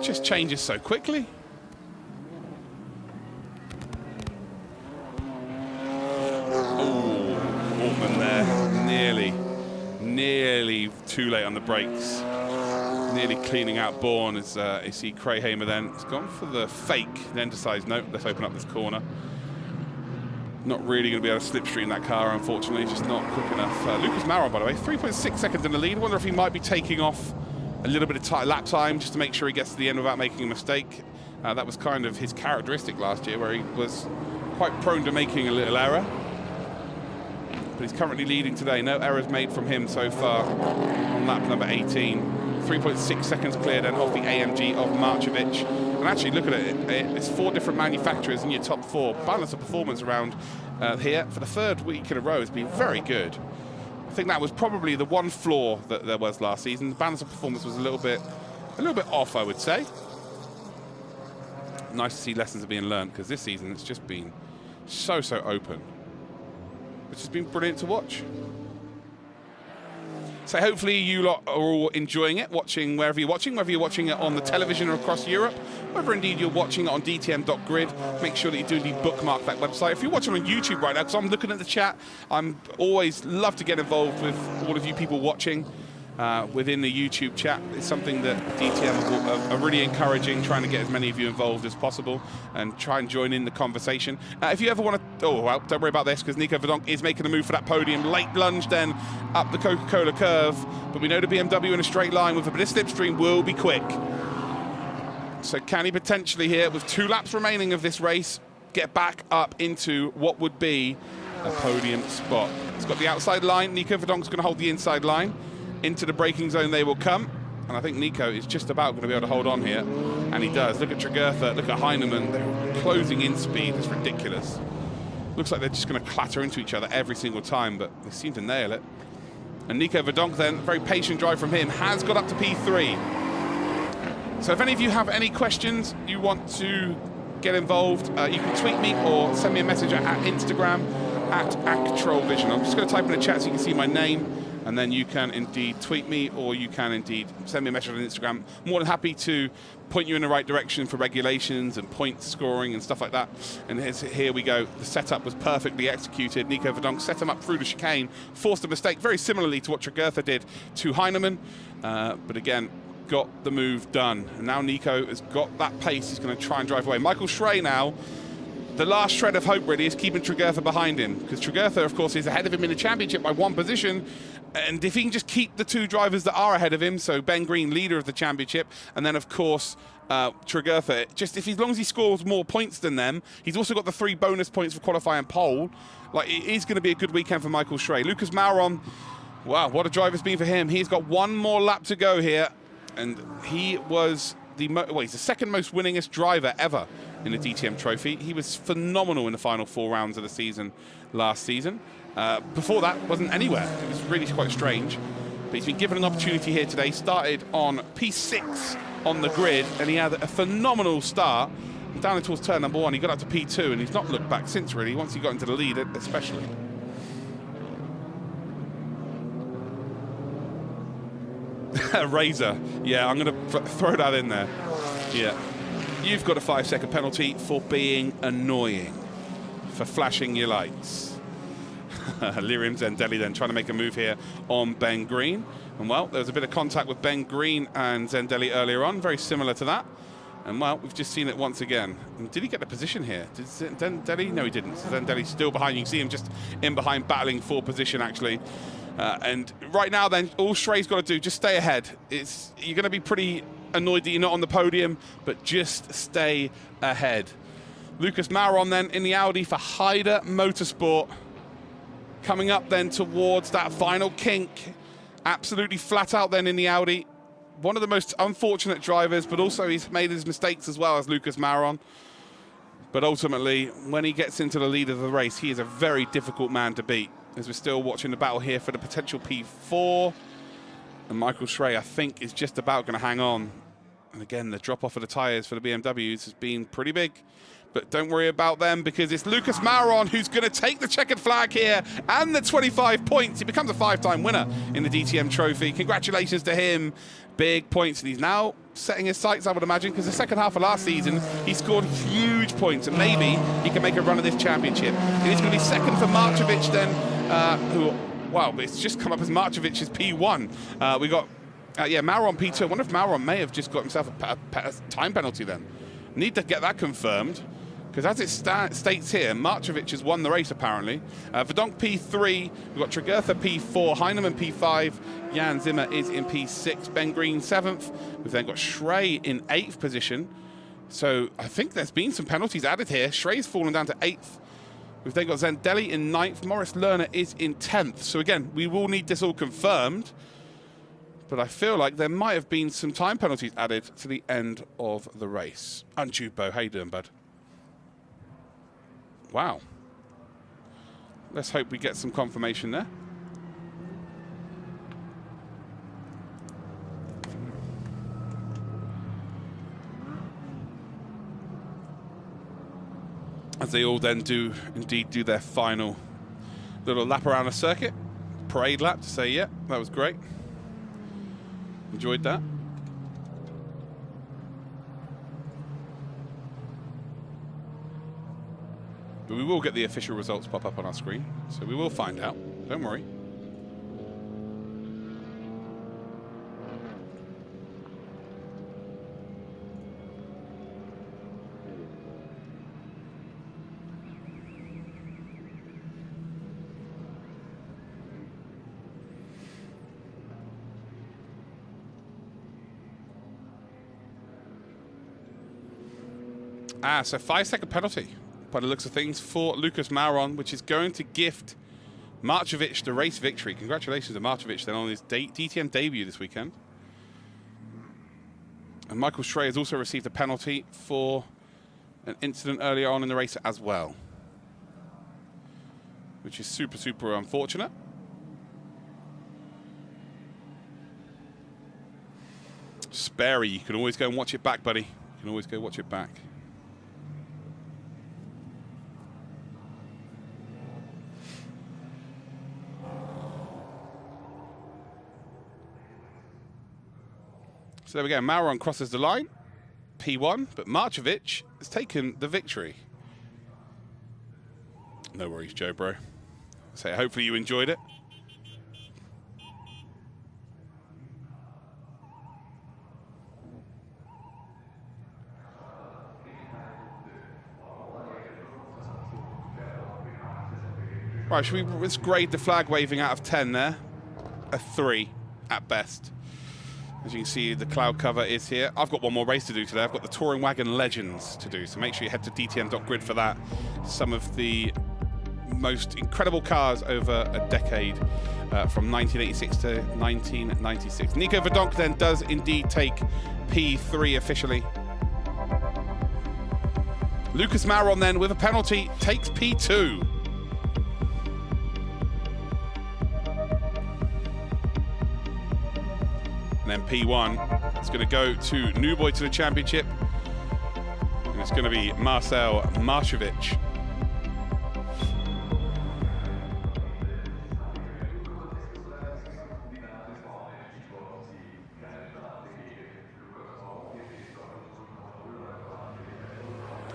Speaker 2: Just changes so quickly. Oh, Ortmann there. Nearly too late on the brakes. Nearly cleaning out Bourne as you see Krahamer then. It's gone for the fake, then decides, no, let's open up this corner. Not really going to be able to slipstream that car, unfortunately. Just not quick enough. Lucas Maurer, by the way, 3.6 seconds in the lead. I wonder if he might be taking off a little bit of lap time just to make sure he gets to the end without making a mistake. That was kind of his characteristic last year, where he was quite prone to making a little error. But he's currently leading today. No errors made from him so far on lap number 18. 3.6 seconds cleared and off the AMG of Marchovich. And actually, look at it. It's 4 different manufacturers in your top 4. Balance of performance around here for the 3rd week in a row has been very good. I think that was probably the one flaw that there was last season. The balance of performance was a little bit off, I would say. Nice to see lessons are being learned, because this season it's just been so open, which has been brilliant to watch. So hopefully you lot are all enjoying it, watching wherever you're watching, whether you're watching it on the television or across Europe, whether indeed you're watching it on DTM.grid. Make sure that you do indeed bookmark that website. If you're watching on YouTube right now, because I'm looking at the chat, I'm always love to get involved with all of you people watching within the YouTube chat. It's something that DTM are really encouraging, trying to get as many of you involved as possible and try and join in the conversation. If you ever want to, oh, well, don't worry about this, because Nico Verdunk is making a move for that podium. Late lunge then up the Coca-Cola curve, but we know the BMW in a straight line with a bit of slipstream will be quick. So can he potentially here, with 2 laps remaining of this race, get back up into what would be a podium spot? It's got the outside line. Nico Verdunk's going to hold the inside line. Into the braking zone they will come. And I think Nico is just about going to be able to hold on here. And he does. Look at Tregurtha, look at Heinemann. They're closing in speed. It's ridiculous. Looks like they're just going to clatter into each other every single time, but they seem to nail it. And Nico Verdunk then, very patient drive from him, has got up to P3. So if any of you have any questions, you want to get involved, you can tweet me or send me a message at Instagram at ActroVision. I'm just going to type in the chat so you can see my name. And then you can indeed tweet me, or you can indeed send me a message on Instagram. More than happy to point you in the right direction for regulations and point scoring and stuff like that. And here we go. The setup was perfectly executed. Nico Verdunk set him up through the chicane, forced a mistake very similarly to what Tregurtha did to Heinemann. But again, got the move done. And now Nico has got that pace. He's going to try and drive away. Michael Schrey now. The last shred of hope really is keeping Tregurtha behind him, because Tregurtha, of course, is ahead of him in the championship by 1 position. And if he can just keep the 2 drivers that are ahead of him, so Ben Green, leader of the championship, and then, of course, Tregurtha, just as long as he scores more points than them, he's also got the 3 bonus points for qualifying pole. Like, it is going to be a good weekend for Michael Schrey. Lucas Maurer, wow, what a drive it's been for him. He's got 1 more lap to go here, and he was he's the 2nd most winningest driver ever in the DTM Trophy. He was phenomenal in the final 4 rounds of the season last season. Before that, wasn't anywhere. It was really quite strange. But he's been given an opportunity here today. Started on P6 on the grid, and he had a phenomenal start. Down towards turn number 1, he got up to P2, and he's not looked back since, really, once he got into the lead, especially. Razor. Yeah, I'm going to throw that in there. Yeah. You've got a 5-second penalty for being annoying, for flashing your lights. Lirim Zendelli then trying to make a move here on Ben Green. And, well, there was a bit of contact with Ben Green and Zendelli earlier on, very similar to that. And, well, we've just seen it once again. And did he get the position here? Did Zendelli? No, he didn't. Zendelli's still behind. You can see him just in behind, battling for position, actually. And right now, then, all Schrey's got to do, just stay ahead. You're going to be pretty annoyed that you're not on the podium, but just stay ahead. Lucas Maurer then in the Audi for Haider Motorsport. coming up then towards that final kink. Absolutely flat out then in the Audi. One of the most unfortunate drivers, but also he's made his mistakes as well as Lucas Mauron. But ultimately, when he gets into the lead of the race, he is a very difficult man to beat. As we're still watching the battle here for the potential P4. And Michael Schrey, I think, is just about going to hang on. And again, the drop-off of the tyres for the BMWs has been pretty big. But don't worry about them, because it's Lucas Mauron who's going to take the checkered flag here and the 25 points. He becomes a 5-time winner in the DTM Trophy. Congratulations to him. Big points. And he's now setting his sights, I would imagine, because the second half of last season, he scored huge points. And maybe he can make a run of this championship. It is going to be second for Marchovich then, who, wow, it's just come up as Marchovich's P1. We got, Mauron P2. I wonder if Mauron may have just got himself a time penalty then. Need to get that confirmed. Because as it states here, Marchovich has won the race, apparently. Verdunk P3, we've got Tregurtha P4, Heinemann P5, Jan Zimmer is in P6, Ben Green 7th. We've then got Schrey in 8th position. So I think there's been some penalties added here. Schrey's fallen down to 8th. We've then got Zendelli in 9th. Maurice Lerner is in 10th. So again, we will need this all confirmed. But I feel like there might have been some time penalties added to the end of the race. Untubo, how you doing, bud? Wow. Let's hope we get some confirmation there. As they all then do indeed do their final little lap around the circuit. Parade lap to say, yeah, that was great. Enjoyed that. But we will get the official results pop up on our screen, so we will find out. Don't worry. So 5-second penalty, by the looks of things, for Lucas Mauron, which is going to gift Marchovich the race victory. Congratulations to Marchovich then on his DTM debut this weekend. And Michael Schrey has also received a penalty for an incident earlier on in the race as well, which is super, super unfortunate. Sperry, you can always go and watch it back, buddy. You can always go watch it back. So there we go, Mauron crosses the line, P1, but Marchovich has taken the victory. No worries, Joe, bro. So hopefully you enjoyed it. Right, let's grade the flag waving out of 10 there. A 3 at best. As you can see, the cloud cover is here. I've got one more race to do today. I've got the Touring Wagon Legends to do, so make sure you head to dtm.grid for that. Some of the most incredible cars over a decade, from 1986 to 1996. Nico Verdunk then does indeed take P3 officially. Lucas Mauron then, with a penalty, takes P2. And then P1, it's going to go to New Boy to the championship. And it's going to be Marcel Marchovich.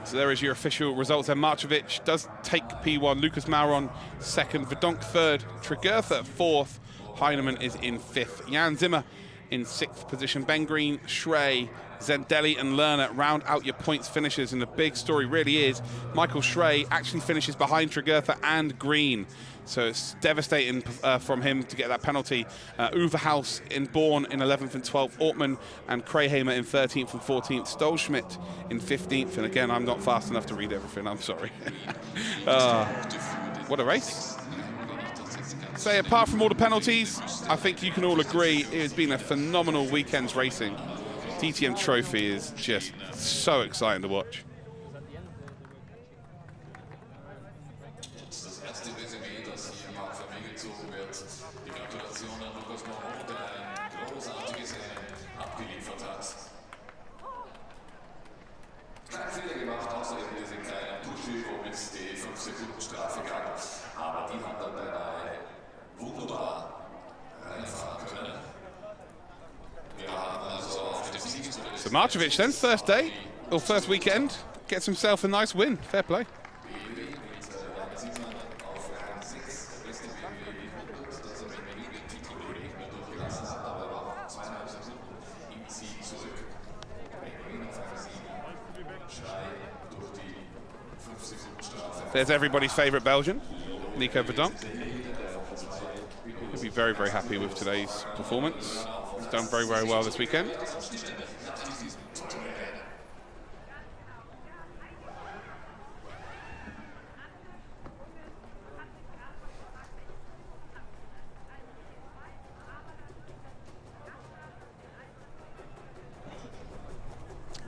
Speaker 2: So there is your official results. And Marchovich does take P1. Lucas Mauron second. Verdunk third. Tregurtha fourth. Heinemann is in fifth. Jan Zimmer in 6th position. Ben Green, Schrey, Zendelli and Lerner round out your points finishers, and the big story really is Michael Schrey actually finishes behind Tregurtha and Green. So it's devastating from him to get that penalty. Uwe Haus in Born in 11th and 12th. Ortmann and Krayhamer in 13th and 14th. Stolschmidt in 15th. And again, I'm not fast enough to read everything. I'm sorry. What a race. say, apart from all the penalties, I think you can all agree it has been a phenomenal weekend's racing. DTM Trophy is just so exciting to watch. So Marchovich then, first day, or first weekend, gets himself a nice win. Fair play. There's everybody's favourite Belgian, Nico Verdunk. He'll be very, very happy with today's performance. He's done very, very well this weekend.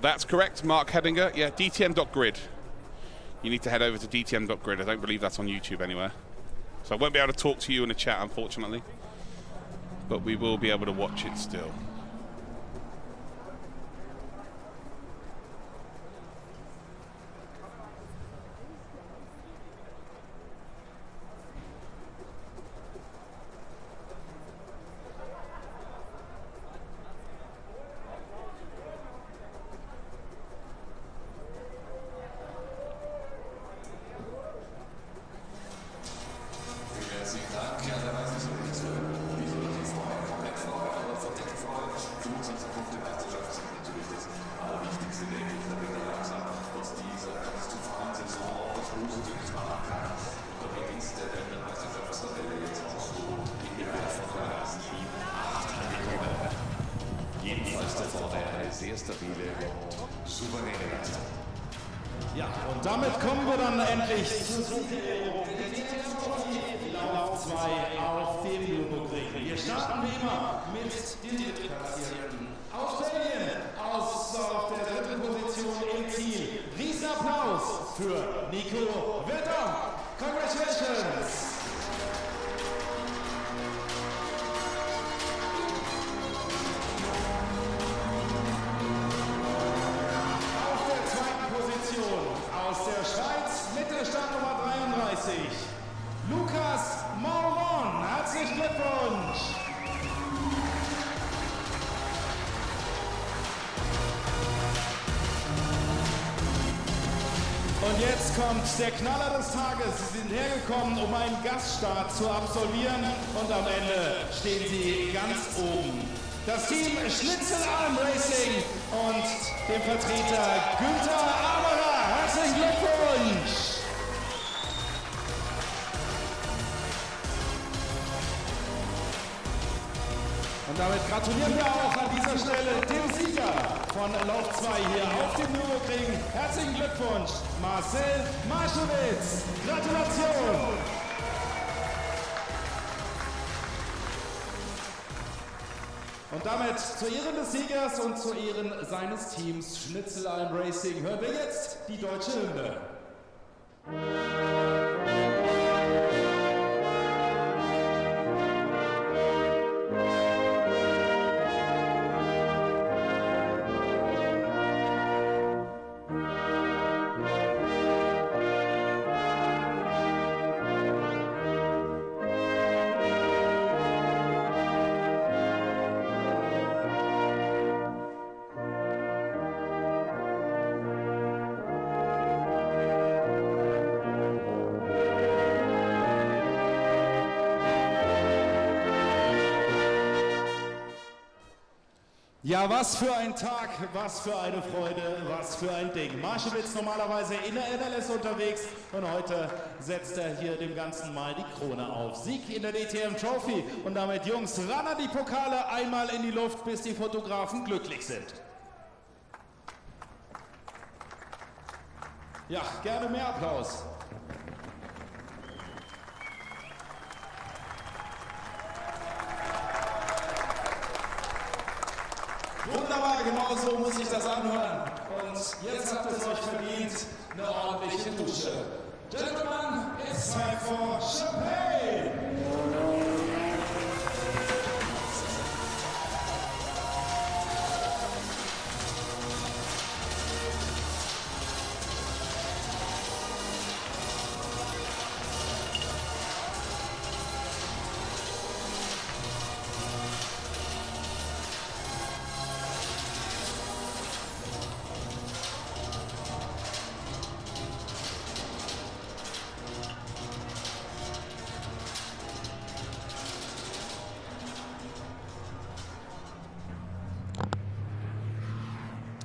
Speaker 2: That's correct, Mark Hedinger. Yeah, DTM.grid. You need to head over to DTM.grid. I don't believe that's on YouTube anywhere. So I won't be able to talk to you in the chat, unfortunately. But we will be able to watch it still.
Speaker 3: Ja, und damit kommen wir dann endlich zur Lauf 2 auf dem Nürburgring. Wir starten wie immer mit den Drittplatzierten aus Belgien, auf der dritten Position im Ziel. Riesenapplaus für Nico Verdunk. Congratulations! Aus der Schweiz mit der Startnummer 33, Lukas Mauron. Herzlichen Glückwunsch! Und jetzt kommt der Knaller des Tages. Sie sind hergekommen, um einen Gaststart zu absolvieren und am Ende stehen sie ganz oben. Das Team Schnitzelalm Racing und dem Vertreter Günther Aberer. Herzlichen Glückwunsch! Und damit gratulieren wir auch an dieser Stelle dem Sieger von Lauf 2 hier auf dem Nürburgring. Herzlichen Glückwunsch, Marcel Marchovich. Gratulation! Und damit zu Ehren des Siegers und zu Ehren seines Teams Schnitzelalm Racing hören wir jetzt die deutsche Hymne. Ja, was für ein Tag, was für eine Freude, was für ein Ding. Marchovich normalerweise in der NLS unterwegs und heute setzt er hier dem Ganzen mal die Krone auf. Sieg in der DTM Trophy und damit, Jungs, ran an die Pokale, einmal in die Luft, bis die Fotografen glücklich sind. Ja, gerne mehr Applaus. Wunderbar, genau so muss sich das anhören. Und jetzt habt ihr es euch verdient, eine ordentliche Dusche. Gentlemen, it's time for champagne!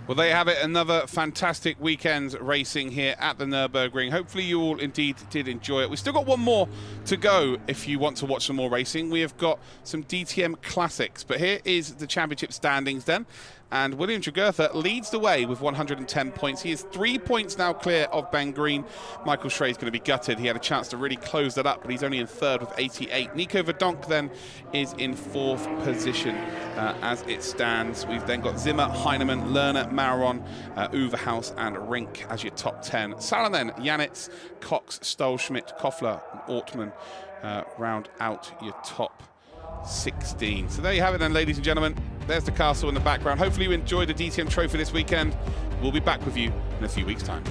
Speaker 2: Well, there you have it, another fantastic weekend racing here at the Nürburgring. Hopefully you all indeed did enjoy it. We've still got one more to go if you want to watch some more racing. We have got some DTM Classics, but here is the championship standings then. And William Jagurtha leads the way with 110 points. He is 3 points now clear of Ben Green. Michael Schrey's going to be gutted. He had a chance to really close that up, but he's only in third with 88. Nico Verdunk then is in fourth position as it stands. We've then got Zimmer, Heinemann, Lerner, Maron, Uverhaus and Rink as your top 10. Salonen, Janitz, Cox, Stolschmidt, Koffler, Ortmann round out your top 16. So there you have it then, ladies and gentlemen. There's the castle in the background. Hopefully you enjoyed the DTM Trophy this weekend. We'll be back with you in a few weeks' time.